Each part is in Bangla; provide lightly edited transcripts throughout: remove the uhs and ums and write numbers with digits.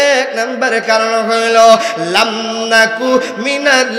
এক নম্বরের কারণ হইল লাম নাকু মিনাল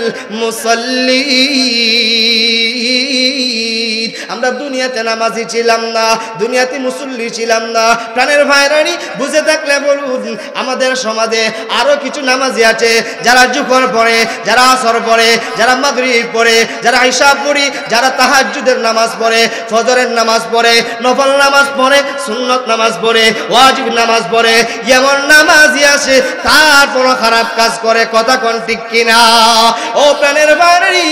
মুসাল্লিন, আমরা দুনিয়াতে নামাজি ছিলাম না, দুনিয়াতে মুসল্লি ছিলাম না। প্রাণের ভাইরানি বুঝে থাকলে বলুন, আমাদের সমাজে আরো কিছু নামাজি আছে যারা জুহর পড়ে, যারা আসর পড়ে, যারা মাগরিব পড়ে, যারা ইশা পড়ে, যারা তাহাজ্জুদের নামাজ পড়ে, ফজরের নামাজ পড়ে, নফল নামাজ পড়ে, সুন্নত নামাজ পড়ে, ওয়াজিব নামাজ পড়ে। এমন নামাজি আছে তারপরও খারাপ কাজ করে, কথা কোন ঠিক কিনা? ও প্রাণের ভাইরানি,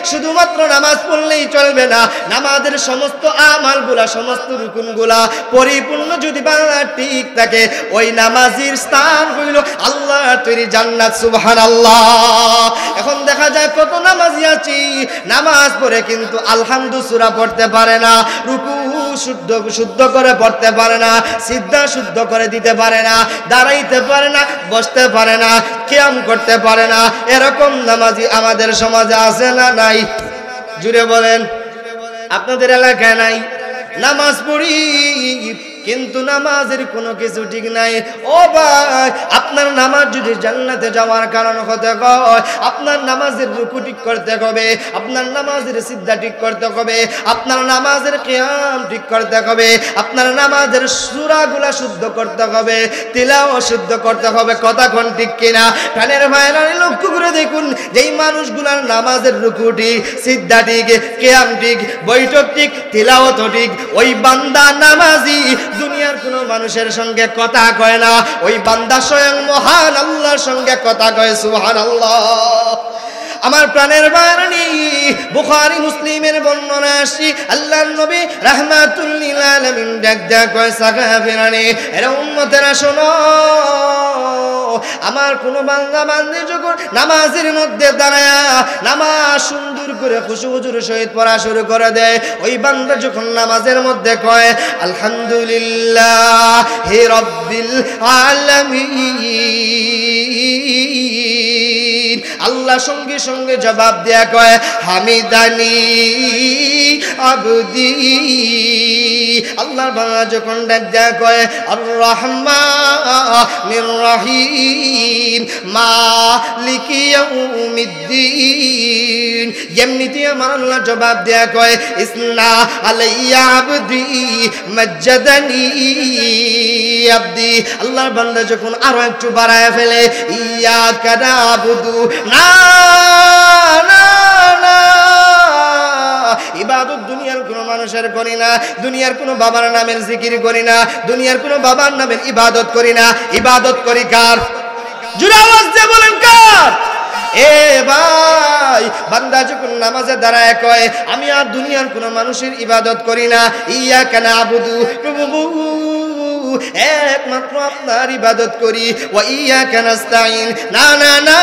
শুধুমাত্র নামাজ পড়লেই চলবে না, নামাজের সমস্ত আমালগুলা, সমস্ত রুকুনগুলা পরিপূর্ণ যদি বাংলা ঠিক থাকে, ওই নামাজির স্থান হইল আল্লাহ তৈরি জান্নাত। সুবহানাল্লাহ। এখন দেখা যায় কত নামাজি আছি নামাজ পড়ে কিন্তু আলহামদু সূরা পড়তে পারে না, রুকু শুদ্ধ করে পড়তে পারে না, সিজদা শুদ্ধ করে দিতে পারে না, দাঁড়াইতে পারে না, বসতে পারে না, কিয়াম করতে পারে না। এরকম নামাজি আমাদের সমাজে আছে না নাই? জুড়ে বলেন। আপনাদের এলাকায় নাই? নামাজ পড়ি কিন্তু নামাজের কোনো কিছু ঠিক নাই। ও ভাই, আপনার নামাজ যদি জান্নাতে যাওয়ার কারণ হতে হয়, আপনার নামাজের রুকু ঠিক করতে হবে, আপনার নামাজের সিজদা ঠিক করতে হবে, আপনার নামাজের কিয়াম ঠিক করতে হবে, আপনার নামাজের সূরাগুলা শুদ্ধ করতে হবে, তিলাওয়াত শুদ্ধ করতে হবে, কথা কোন ঠিক কিনা? প্রাণের ভাইরা লক্ষ্য করে দেখুন, যেই মানুষগুলার নামাজের রুকু ঠিক, সিজদা ঠিক, কিয়াম ঠিক, বৈঠক ঠিক, তিলাওয়াত ঠিক, ওই বান্দা নামাজি দুনিয়ার কোন মানুষের সঙ্গে কথা কয় না, ওই বান্দা স্বয়ং মহান আল্লাহর সঙ্গে কথা কয়। সুবহানাল্লাহ। আমার প্রাণের বাণী বুখারী মুসলিমের বর্ণনা আসি, আল্লাহর নবী রাহমাতুল লিল আলামিন ডাক কয় সাহাবীরানি, এরা উম্মতেরা শোনো, আমার কোন বান্দা বান্দি যখন নামাজের মধ্যে দাঁড়ায়া নামাজ সুন্দর করে খুশুর সহিত পড়া শুরু করে দেয়, ওই বান্দা যখন নামাজের মধ্যে কয় আলহামদুলিল্লাহ হে রব্বিল আলামিন, আল্লাহ সঙ্গে সঙ্গে জবাব দেয়া কয় হামিদানি আবদি। আল্লাহর বান্দা যখন ডাক দেয়া কয় আর রহমানির রহিম মালিকি ইয়াউমিদ্দিন, এমনিতে আমার আল্লাহ জবাব দেয়া কয় ইসনা আলাইয়া আবদি মাজ্জাদানি আবদি। আল্লাহর বান্দা যখন আরো একটু বাড়ায় ফেলে ইয়াকা নাবুদু, না না না, ইবাদত দুনিয়ার কোন মানুষের করি না, দুনিয়ার কোন বাবার নামের জিকির করি না, দুনিয়ার কোন বাবার নামের ইবাদত করি না, ইবাদত করি কার? জোরে আওয়াজ দিয়ে বলেন কার? এ ভাই, বান্দা যখন নামাজে দাঁড়ায় কয় আমি আর দুনিয়ার কোন মানুষের ইবাদত করি না, ইয়াকা নাবুদু, প্রভু একমাত্র আপনার ইবাদত করি, ওয়া ইয়াকা নাস্তাইন, না না না,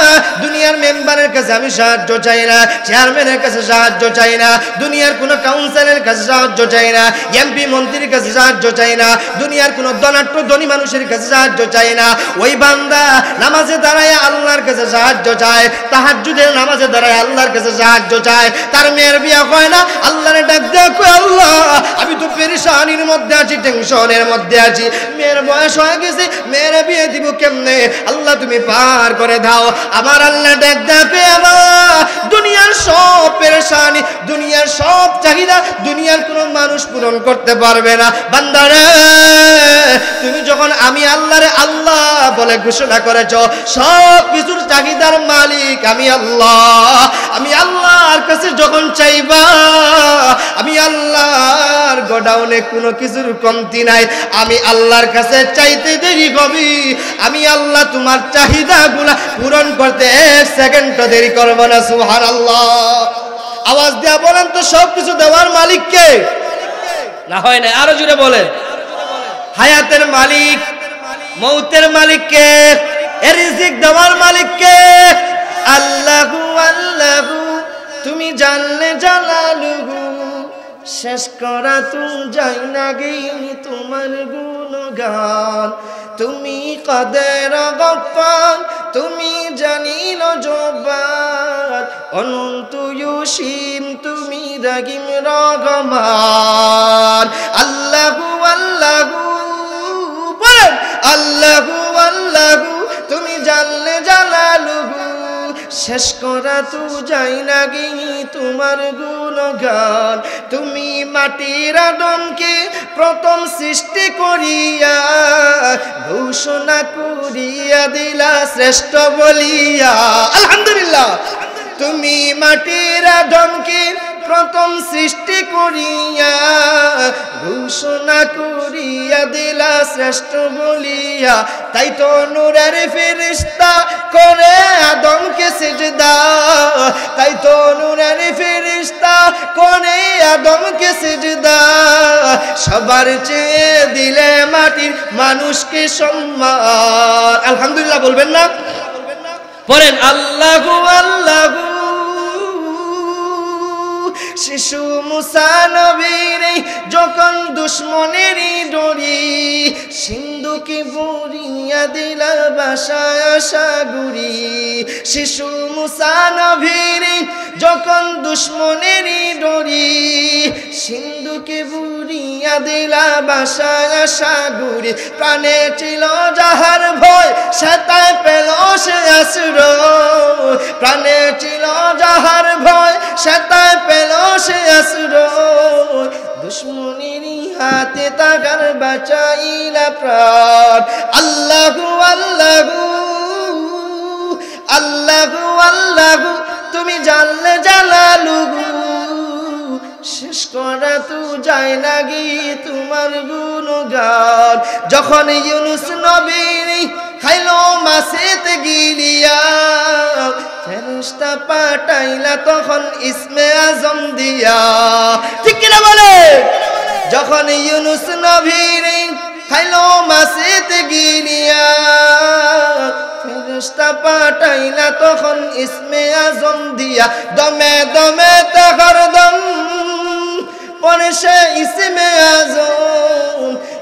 দুনিয়ার মেম্বারের কাছে আমি সাহায্য চাই না, চেয়ারম্যানের কাছে সাহায্য চাই না, দুনিয়ার কোনো কাউন্সিলরের কাছে সাহায্য চাই না, এমপি মন্ত্রীর কাছে সাহায্য চাই না, দুনিয়ার কোনো ধনাঢ্য ধনী মানুষের কাছে সাহায্য চাই না। ওই বান্দা নামাজে দাঁড়ায় আল্লাহর কাছে সাহায্য চায়, তাহাজ্জুদের নামাজে দাঁড়ায় আল্লাহর কাছে সাহায্য চায়। তার মেয়ের বিয়ে হয় না, আল্লাহরে ডাক দেয় কয় আল্লাহ আমি তো পেরেশানির মধ্যে আছি, টেনশনের মধ্যে আছি, মেয়ের বয়স হয়ে গেছে, মেয়ের বিয়ে দিব কেমনে, আল্লাহ তুমি পার করে দাও। আমার আল্লাহ ডাক দেয় আল্লাহ দুনিয়ার সব পেরেশানি, দুনিয়ার সব চাহিদা দুনিয়ার কোনো মানুষ পূরণ করতে পারবে না। বান্দারে তুমি যখন আমি আল্লাহরে আল্লাহ বলে ঘোষণা করেছ, সব কিছুর চাহিদার মালিক আমি আল্লাহ, আমি আল্লাহর কাছে যখন চাইবা, আমি আল্লাহর গোডাউনে কোনো কিছুর কমতি নাই, আমি আল্লাহর কাছে চাইতে দেরি কবি, আমি আল্লাহ তোমার চাহিদাগুলা পূরণ করতে এক সেকেন্ডও দেরি করব না। সুবহানাল্লাহ। আওয়াজ দেয়া বলেন তো, সব কিছু দেওয়ার মালিক কে? না হয় না, আরো জোরে বলেন। হায়াতের মালিক, মৌতের মালিক কে? রিজিক দেওয়ার মালিক কে? আল্লাহু আল্লাহু, তুমি জানলে জালালুহু, শেষ করা তুমি যাই না গেই তোমার গুণগান, তুমি কাদের গফফার, তুমি জানিল জবান, অনন্ত অসীম তুমি রহিম রহমান। আল্লাহু আল্লাহু বলেন, আল্লাহু আল্লাহু, শেষ করা তো যাই না গে তোমার গুণগান। তুমি মাটির আদমকে প্রথম সৃষ্টি করিয়া ঘোষণা করিয়া দিলা শ্রেষ্ঠ বলিয়া। আলহামদুলিল্লাহ। তুমি মাটির আদমকে প্রথম সৃষ্টি করিয়া ঘোষণা করিয়া দিলা শ্রেষ্ঠ বলিয়া। তাই তো নূরের ফেরেশতা করে আদমকে সিজদা, তাই তো নূরের ফেরেশতা করে আদমকে সিজদা। সবার চেয়ে দিলে মাটির মানুষকে সম্মান। আলহামদুলিল্লাহ বলবেন না? পড়েন আল্লাহু আল্লাহু। শিশু মুসা নবীর যখন দুশ্মনের ডরি সিন্ধুকে বুড়িয়া দিলা বাসায় সাগরি। শিশু মুসা নবীর যখন দুশ্মনের ডরি সিন্ধুকে বুড়িয়া দিলা বাসায় সাগরি। প্রাণে ছিল যাহার ভয় সেটাই পেল সে আশ্রয়। প্রাণে ছিল যাহার ভয় সেটাই পেল সে আশ্রয়। দুশ্মনের হাতে তাগার বাঁচাইলা প্রাণ। আল্লাহু আল্লাহু আল্লাহু আল্লাহু তুমি জানলে জালালুহু। শেষ করা তো যায় না গে তোমার গুণগান। যখন ইউনুস নবী খাইলো মাছেতে গিলিয়া ফেরেশতা পাঠাইলা তখন ইসমে আজম দিয়া। ঠিক কিনা বলে? যখন ইউনুস নবী খাইলো মাছেতে গিলিয়া ফেরেশতা পাঠাইলা তখন ইসমে আজম দিয়া। দমে দমে তাহার দম পরে সে ইসমে আজম।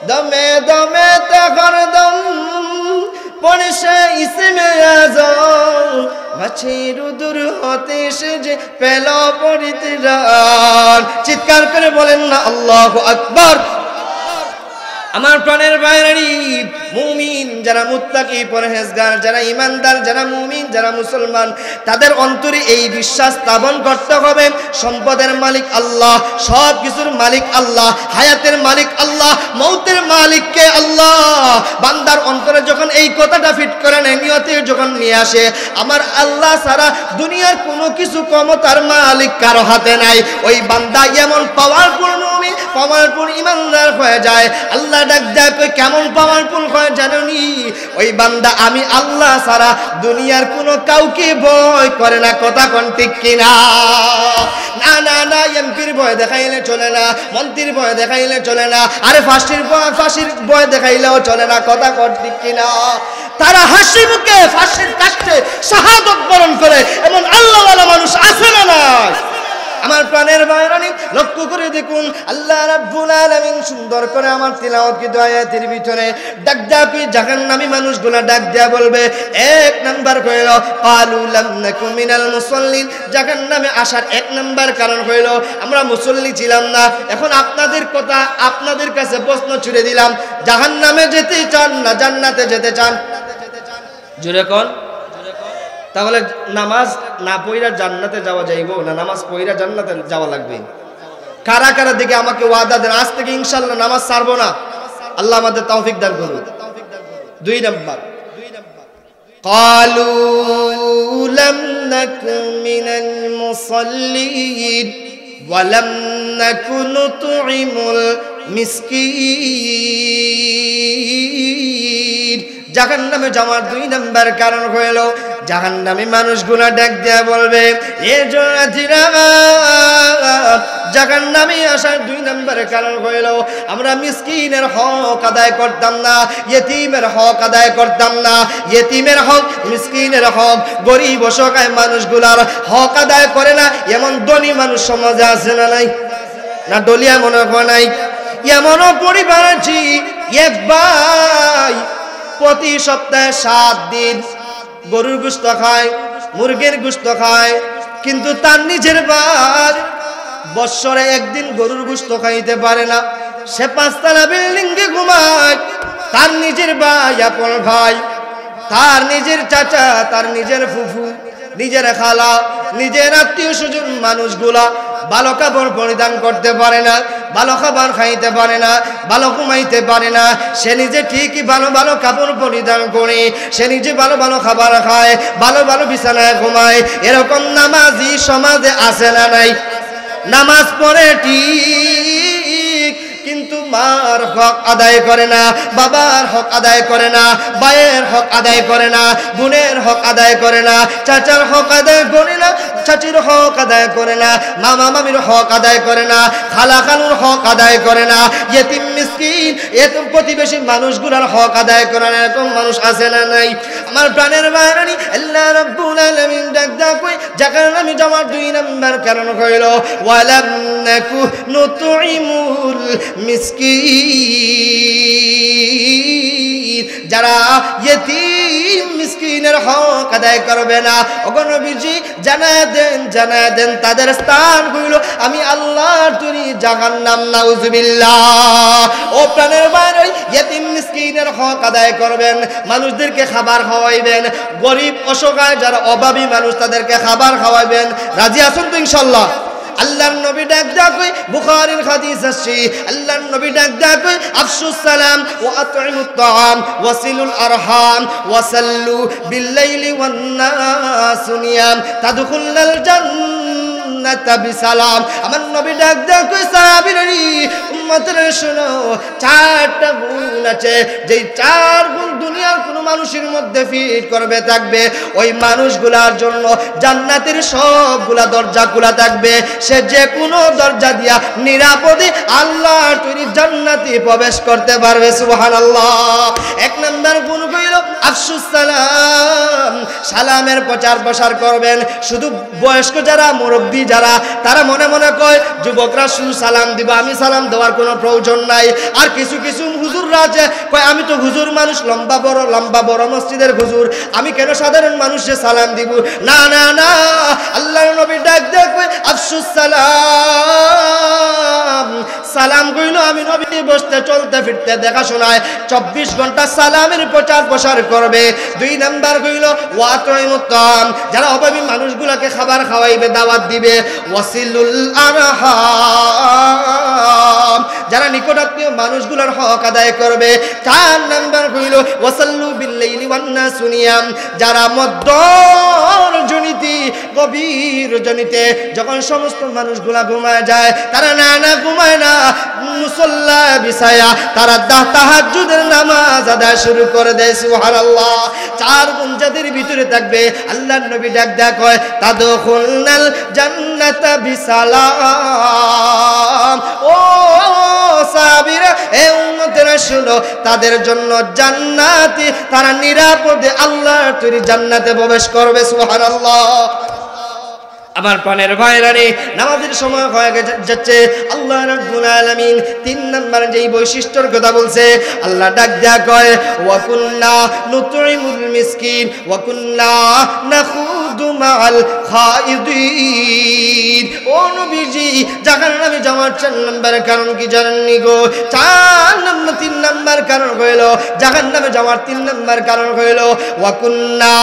দমে দমে তাহার দম পরে সে ইসমে আজম। মাছের উদর হতে সে যে পেল পরিত্রাণ। চিৎকার করে বলেন না আল্লাহু আকবার। আমার প্রাণের ভাইরানি মুমিন যারা মুত্তাকি পরহেজগার যারা ইমানদার যারা মুমিন যারা মুসলমান তাদের অন্তরে এই বিশ্বাস স্থাপন করতে হবে সম্পদের মালিক আল্লাহ, সব কিছুর মালিক আল্লাহ, হায়াতের মালিক আল্লাহ, মৌতের মালিক কে আল্লাহ। বান্দার অন্তরে যখন এই কথাটা ফিট করে নেয়, নিয়তে যখন নিয়ে আসে আমার আল্লাহ ছাড়া দুনিয়ার কোনো কিছু ক্ষমতার মালিক কারো হাতে নাই, ওই বান্দা এমন পাওয়ারফুল মুমিন পাওয়ারফুল ইমানদার হয়ে যায়। আল্লাহ ডাক দেয় কেমন পাওয়ারফুল হয় জানোনি? ওই বান্দা আমি আল্লাহ ছাড়া দুনিয়ার কোনো কাউকে ভয় করে না। কথা কোন ঠিক কিনা? না না না, এমপির ভয় দেখাইলে চলে না, মন্ত্রীর ভয় দেখাইলে চলে না, আরে ফাঁসির ভয় দেখাইলেও চলে না। কথা কোন ঠিক কিনা? তারা হাসি মুখে ফাঁসির কাছে শাহাদত বরণ করে এমন আল্লাহওয়ালা মানুষ আছে না নাই? আমার প্রাণের ভাইরানি লক্ষ্য করে দেখুন আল্লাহ রাব্বুল আলামিন সুন্দর করে আমার তিলাওয়াতকৃত আয়াতের ভিতরে ডাক দেয়া কি জাহান্নামী মানুষগুলা ডাক দেয়া বলবে। এক নাম্বার হইল ক্বালু লাম নাকু মিনাল মুসাল্লিন। জাহান্নামে আসার এক নাম্বার কারণ হইল আমরা মুসল্লি ছিলাম না। এখন আপনাদের কথা আপনাদের কাছে প্রশ্ন ছুড়ে দিলাম, জাহান্নামে যেতে চান না জান্নাতে যেতে চান? জোরে কোন? তাহলে নামাজ না পড়া জান্নাতে যাওয়া যাইব না নামাজ পড়া জান্নাতে যাওয়া লাগবে? কারা কারা দিকে আমাকে ওয়াদা দেন আজ থেকে ইনশাআল্লাহ নামাজ ছাড়বো না? আল্লাহ আমাদের তৌফিক দান করুন। দুই নাম্বার ক্বালু লাম নাকু মিনাল মুসাল্লিন ওয়া লাম নাকু নুতঈমুল মিসকিন। জাহান্নামে যাওয়ার দুই নাম্বার কারণ হইল জাহান্নামী মানুষগুলা ডাক দেয়া বলবে এ জাতিরা জাহান্নামে আসার দুই নাম্বার কারণ হইল আমরা মিসকিনের হক আদায় করতাম না, ইয়েতিমের হক আদায় করতাম না। ইয়েতিমের হক মিসকিনের হক গরিব অসহায় মানুষগুলার হক আদায় করে না এমন ধনী মানুষ সমাজে আছে না নাই? না দলিয়া মনে হয় নাই? এমনও পরিবার আছে এক ভাই প্রতি সপ্তাহে 7 দিন গরুর গোশত খায়, মুরগির গোশত খায়, কিন্তু তার নিজের ভাই বছরে একদিন গরুর গোশত খাইতে পারে না। সে 5 তলা বিল্ডিংয়ে ঘুমায়। তার নিজের ভাই আপন ভাই, তার নিজের চাচা, তার নিজের ফুফু নিজের খালা, নিজের আত্মীয় স্বজন মানুষগুলা ভালো কাপড় পরিধান করতে পারে না, ভালো খাবার খাইতে পারে না, ভালো ঘুমাইতে পারে না। সে নিজে ঠিকই ভালো ভালো কাপড় পরিধান করে, সে নিজে ভালো ভালো খাবার খায়, ভালো ভালো বিছানায় ঘুমায়। এরকম নামাজি সমাজে আছে না নাই? নামাজ পড়ে ঠিক, কিন্তু মার হক আদায় করে না, বাবার হক আদায় করে না, ভাইয়ের হক আদায় করে না, বোনের হক আদায় করে না, চাচার হক আদায় করে না, চাচির হক আদায় করে না, মামা মামির হক আদায় করে না, খালা খালুর হক আদায় করে না, ইয়েতিম মিসকিন এরকম প্রতিবেশী মানুষগুলোর হক আদায় করে না। এরকম মানুষ আছে না নাই? আমার প্রাণের বাহিনী আল্লাহ রাব্বুল আলামিন ডাক কই যাকার আমি আমার 2 নাম্বার কারণ কইল ওয়ালাম নাকু নুতইমুল মিসকিন, যারা ইয়েতিম মিসকিনের হক আদায় করবে না, ওগো নবীজি জানায় দেন তাদের স্থান হইল আমি আল্লাহর তৈরি জাহান্নাম। নাউজুবিল্লাহ। ও প্রাণের বাইরে ইয়েতিম মিসকিনের হক আদায় করবেন, মানুষদেরকে খাবার খাওয়াইবেন, গরিব অসহায় যারা অভাবী মানুষ তাদেরকে খাবার খাওয়াইবেন। রাজি আছেন তো ইনশাআল্লাহ? আল্লাহর নবী ডাক কই বুখারীর হাদিস আছে, আল্লাহর নবী ডাক কই আফসুস সালাম ওয়া আতইমুত তাআম ওয়াসিলুল আরহাম ওয়াসাল্লু বিল-লাইলি ওয়ান-নাস নিয়াম তাদখুলুল জান্নাতা বিসালাম। আমার নবী ডাক কই সাহাবীরা উম্মতের শোনো, 4টা গুণ আছে, যেই 4 গুণ দুনিয়ার কোনো মানুষের মধ্যে ফিট করবে থাকবে, ওই মানুষগুলার জন্য জান্নাতের সবগুলা দরজা খোলা থাকবে। সে যে কোনো দরজা দিয়া নিরাপদে আল্লাহর তৈরি জান্নাতে প্রবেশ করতে পারবে। সুবহানাল্লাহ। 1 নাম্বার গুণ হইল আফসুস সালাম, সালামের প্রচার প্রসার করবেন। শুধু বয়স্ক যারা মুরব্বী যারা তারা মনে মনে কয় যুবকরা শুধু সালাম দিব, আমি সালাম দেওয়ার কোনো প্রয়োজন নাই। আর কিছু কিছু হুজুররা আছে কয় আমি তো হুজুর মানুষ, লম্বা বড় মসজিদের হুজুর, আমি কেন সাধারণ মানুষে সালাম দিব? না না না, আল্লাহর নবী ডাক দেখবে আফসুস সালাম, সালাম কইলো আমি নবী বসতে চলতে ফিরতে দেখাশোনায় 24 ঘন্টা সালামের প্রচার প্রসার করবে। 2 নাম্বার কইলো ওয়াতইমুত তাআম, যারা অভাবী মানুষগুলোকে খাবার খাওয়াইবে, দাওয়াত দিবে। ওয়াসিলুল আরহাম, যারা নিকটাত্মীয় মানুষগুলোর হক আদায় করবে। 4 নাম্বার হইল ওয়াসাল্লু বিল-লাইলি ওয়ান-নাস নিয়াম, যারা মধ্যরজনীতে গভীর রজনীতে যখন সমস্ত মানুষগুলা ঘুমায় যায়, তারা না ঘুমায় না, মুসাল্লা বিছায়া তারা তাহাজ্জুদের নামাজ আদায় শুরু করে দেয়। সুবহানাল্লাহ। 4 গুণ যাদের ভিতরে থাকবে, আল্লাহর নবী ডাক কয় তাদখুলনাল জান্নাতা বিসালাম। ও সাহাবীরা, এ উম্মতেরা শুনো, তাদের জন্য জান্নাতে, তারা নিরাপদে আল্লাহর তৈরি জান্নাতে প্রবেশ করবে। সুবহানাল্লাহ। আমার প্রাণের ভাইরানি, নামাজের সময় হয়ে যাচ্ছে। আল্লাহ রাব্বুল আলামিন 3 নাম্বার যেই বৈশিষ্ট্যের কথা বলছে, আল্লাহ ডাক দেয়া কয় ওয়া কুন্না নুতইমুল মিসকিন ওয়া কুন্না নাখুদু মাআল খাইদিন। ও নবীজি, জাহান্নামে যাওয়ার 4 নাম্বার কারণ কি জানেননি গো? 3 নাম্বার কারণ হইল জাহান্নামে যাওয়ার 3 নাম্বার কারণ হইল ওয়া কুন্না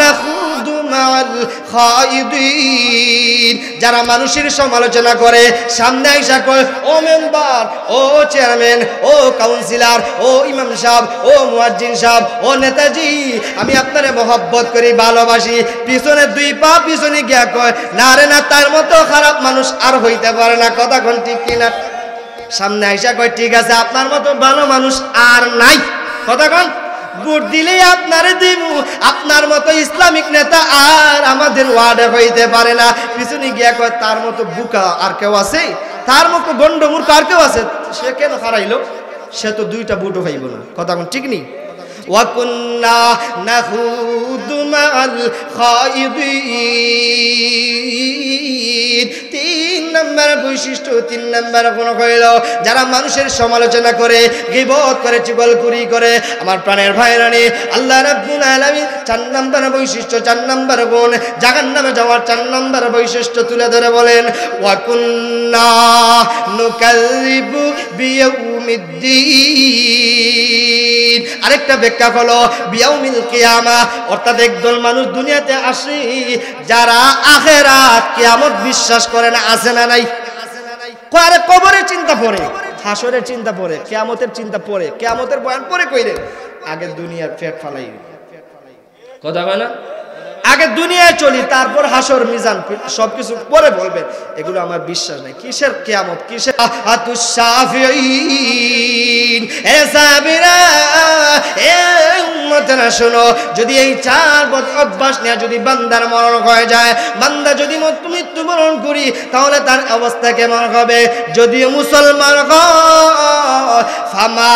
নাখুদু মাআল খাইদিন, যারা মানুষের সমালোচনা করে, সামনে আইসা কয় ও মেম্বার, ও চেয়ারম্যান, ও কাউন্সিলর, ও ইমাম সাহেব, ও মুয়াজ্জিন সাহেব, ও নেতাজি, আমি আপনারে মহব্বত করি, ভালোবাসি। পিছনে 2 পা পিছনে গিয়া কয় না রে না, তার মতো খারাপ মানুষ আর হইতে পারে না। কথা কোন ঠিক কিনা? সামনে আইসা কয় ঠিক আছে, আপনার মতো ভালো মানুষ আর নাই। কথা কোন? ভোট দিলেই আপনারে দিব, আপনার মতো ইসলামিক নেতা আর আমাদের ওয়ার্ডে হইতে পারে না। পিছনে গিয়া কয় তার মতো বুকা আর কেউ আছে? তার মতো গন্ডমূর্খ আর কেউ আছে? সে কেন হারাইলো? সে তো 2টা ভোটও পাইব না। কথা কোন ঠিক নেই? ওয়া কুন্না নাখুদু মাআল খাইদিন। 3 নাম্বার বৈশিষ্ট্য, 3 নাম্বার গুণ হইল যারা মানুষের সমালোচনা করে, গীবত করে, চুগলখুরি করে। আমার প্রাণের ভাইরানি, আল্লাহ রাব্বুল আলামিন 4 নাম্বার বৈশিষ্ট্য, 4 নাম্বার গুণ, জাহান্নামে যাওয়ার 4 নাম্বার বৈশিষ্ট্য তুলে ধরে বলেন ওয়া কুন্না নুকাযযিবু বিয়াউমিদ্দিন। আরেকটা ব্যাখ্যা হলো বিয়াউমিল কিয়ামা, অর্থাৎ একদল মানুষ দুনিয়াতে আসে যারা আখিরাত কিয়ামত বিশ্বাস করে না। আছে না নাই? আরে কবরের চিন্তা পড়ে, হাসরের চিন্তা পড়ে, কিয়ামতের চিন্তা পড়ে, কিয়ামতের বয়ান পড়ে কইরে আগে দুনিয়ার পেট ফালাই। কথা কয় না? আগে দুনিয়ায় চলি, তারপর হাসর মিজান সবকিছু পরে বলবেন। এগুলো আমার বিশ্বাস নাই। কিসের কিয়ামত, কিসের আতুশাফিঈন? এ সাবিরা, এ উম্মতেরা শোনো, যদি এই চার বদ অভ্যাস নিয়ে যদি বান্দার মরণ হয়ে যায়, বান্দা যদি মৃত্যুবরণ করি, তাহলে তার অবস্থা কেমন হবে? যদিও মুসলমান হয়, ফামা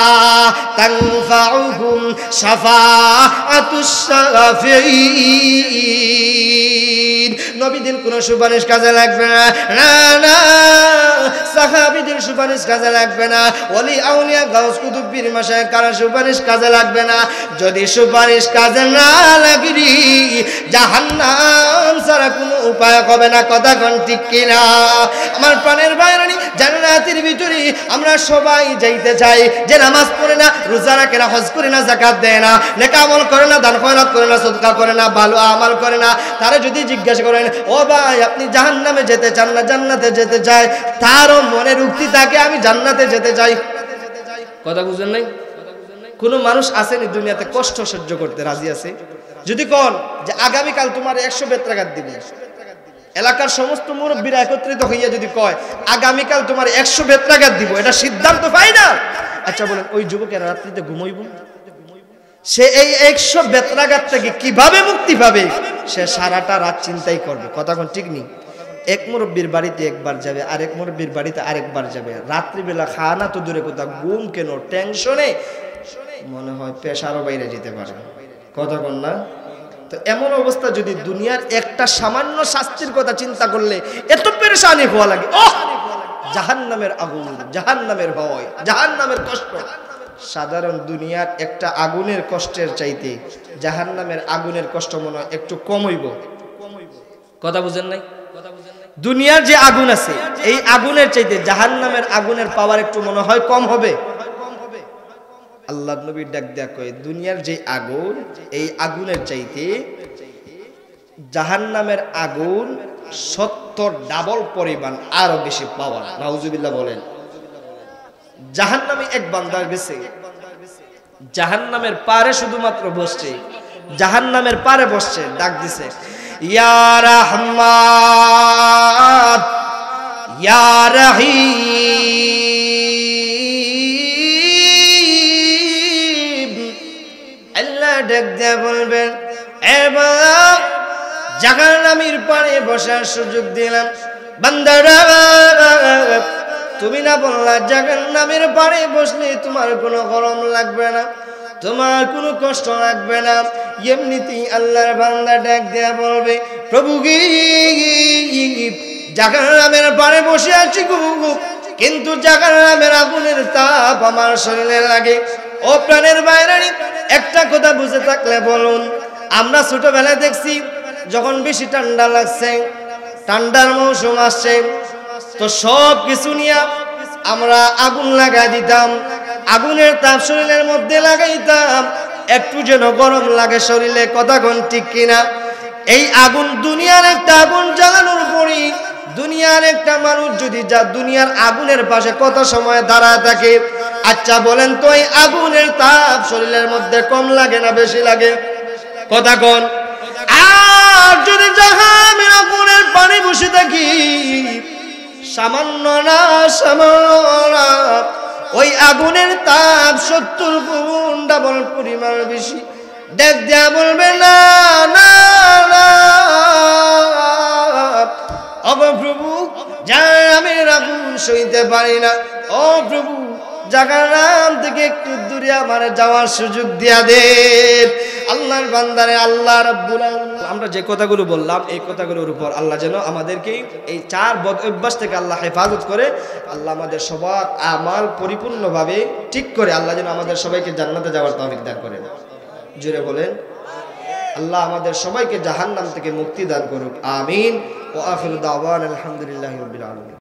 তানফাউহুম শাফাআতুশ শাফিঈন। নবীদের কোনো সুপারিশ কাজে লাগবে না, না না, সাহাবীদের সুপারিশ কাজে লাগবে না, ওলি আউলিয়া গাউস কুতুব পীর মাশায়েখ কারো সুপারিশ কাজে লাগবে না। যদি সুপারিশ কাজে না লাগি, জাহান্নাম ছাড়া কোনো উপায় হবে না। কথা কোন ঠিক কিনা? আমার প্রাণের ভাইরানি, জান্নাতের ভিতরে আমরা সবাই যাইতে চাই। যে নামাজ পড়ে না, রোজা রাখে না, হজ করে না, যাকাত দেয় না, নেক আমল করে না, দান খয়রাত করে না, সদকা করে না, ভালো আমল করে না, তারা যদি জিজ্ঞাসা করেন ও ভাই আপনি জাহান্নামে যেতে চান না জান্নাতে যেতে চায়, তারও মনের উক্তি থাকে আমি জান্নাতে যেতে চাই। কথা বুঝেন নাই? কোন মানুষ আসেনি দুনিয়াতে কষ্ট সহ্য করতে রাজি আছে? যদি কোন যে আগামীকাল তোমার 100 বেত্রাঘাত দিবে, এলাকার সমস্ত মুরব্বীরা একত্রিত হইয়া যদি কয় আগামীকাল তোমার 100 বেত্রাঘাত দিব, এটা সিদ্ধান্ত ফাইনাল। আচ্ছা বলেন ওই যুবকের রাত্রিতে ঘুমাইব? সে এই 100 বেত্রাঘাত থেকে কিভাবে মুক্তি পাবে, সে সারাটা রাত চিন্তাই করবে। কথা কোন ঠিক নেই? এক মুরব্বীর বাড়িতে একবার যাবে, আরেক মুরব্বীর বাড়িতে আরেকবার যাবে, রাত্রিবেলা খানা তো দূরে কোথা, ঘুম কেন, টেনশনে মনে হয় পেশারও বাইরে যেতে পারে। কথা কোন না? তো এমন অবস্থা যদি দুনিয়ার একটা সামান্য শাস্তির কথা চিন্তা করলে এত পেরেশানি হওয়া লাগে, ওহ জাহান্নামের আগুন, জাহান্নামের ভয়, জাহান্নামের কষ্ট। সাধারণ দুনিয়ার একটা আগুনের কষ্টের চাইতে জাহান্নামের আগুনের কষ্ট মনে হয় একটু কম হইব। কথা বুঝেন নাই? দুনিয়ার যে আগুন আছে এই আগুনের চাইতে জাহান্নামের আগুনের পাওয়ার একটু মনে হয় কম হবে। আল্লাহ নবী ডাক দেয়া কয় দুনিয়ার যে আগুন, এই আগুনের চাইতে জাহান্নামের আগুন 70 ডাবল পরিমাণ আরো বেশি পাওয়ার। নাউজুবিল্লাহ বলেন। জাহান্নামে এক বান্দা গেছে, জাহান্নামের পারে শুধুমাত্র বসছে, জাহান্নামের পারে বসছে, ডাক দিছে ইয়া রাহমান ইয়া রহিম। আল্লাহ ডাক দিয়ে বলবেন এবার জাহান্নামের পারে বসার সুযোগ দিলাম, বান্দারা তুমি না বললা জাহান্নামের পারে বসলে তোমার কোনো গরম লাগবে না, তোমার কোনো কষ্ট লাগবে না। এমনিতেই আল্লাহর বান্দা ডাক দেয়া বলবে প্রভু কি জাহান্নামের পারে বসে আছি গো, কিন্তু জাহান্নামের আগুনের তাপ আমার শরীরে লাগে। ও প্রাণের বাইরানি, একটা কথা বুঝে থাকলে বলুন, আমরা ছোটবেলায় দেখছি যখন বেশি ঠান্ডা লাগছে, ঠান্ডার মৌসুম আসছে, তো সব কিছু নিয়ে আমরা আগুন লাগাই দিতাম, আগুনের তাপ শরীরের মধ্যে লাগাইতাম, একটু যেন গরম লাগে শরীরে। কথা কোন ঠিক কিনা? এই আগুন দুনিয়ার একটা আগুন জ্বালানোর পরই দুনিয়ার একটা মানুষ যদি যা দুনিয়ার আগুনের পাশে কত সময় দাঁড়ায় থাকে, আচ্ছা বলেন তো এই আগুনের তাপ শরীরের মধ্যে কম লাগে না বেশি লাগে? কথা কোন? আর যদি জাহান্নামের আগুনের পানি বসে থাকি, সামান্য না সামান্য ওই আগুনের তাপ 70 গুণ ডাবল পরিমাণ বেশি। ডাক দেয়া বলবে না না না ও প্রভু জাহান্নামের আগুন সইতে পারি না, ও প্রভু জাহান্নাম থেকে একটু দূরে আমার যাওয়ার সুযোগ দিয়া দেন। আল্লাহর বান্দারে আল্লাহ রাব্বুল আলামিন, আমরা যে কথাগুলো বললাম এই কথাগুলোর উপর আল্লাহ যেন আমাদেরকে এই 4 বদ অভ্যাস থেকে আল্লাহ হেফাজত করে, আল্লাহ আমাদের সবার আমল পরিপূর্ণভাবে ঠিক করে আল্লাহ যেন আমাদের সবাইকে জান্নাতে যাওয়ার তৌফিক দান করেন। জোরে বলেন আল্লাহ আমাদের সবাইকে জাহান্নাম থেকে মুক্তি দান করুক, আমিন। ওয়া আখিরু দাওয়ানা আলহামদুলিল্লাহি রাব্বিল আলামিন।